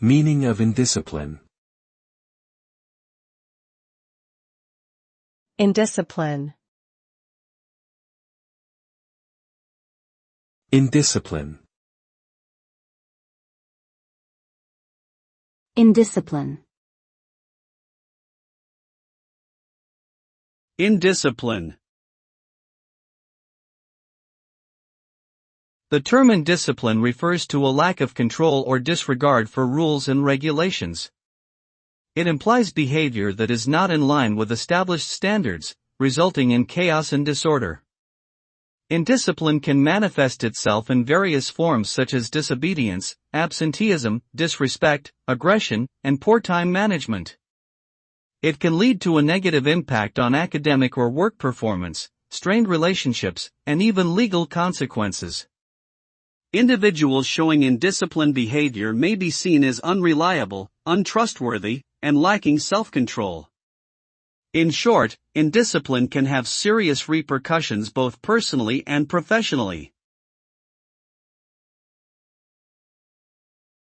Meaning of indiscipline. Indiscipline. Indiscipline. Indiscipline. Indiscipline. The term indiscipline refers to a lack of control or disregard for rules and regulations. It implies behavior that is not in line with established standards, resulting in chaos and disorder. Indiscipline can manifest itself in various forms such as disobedience, absenteeism, disrespect, aggression, and poor time management. It can lead to a negative impact on academic or work performance, strained relationships, and even legal consequences. Individuals showing indisciplined behavior may be seen as unreliable, untrustworthy, and lacking self-control. In short, indiscipline can have serious repercussions both personally and professionally.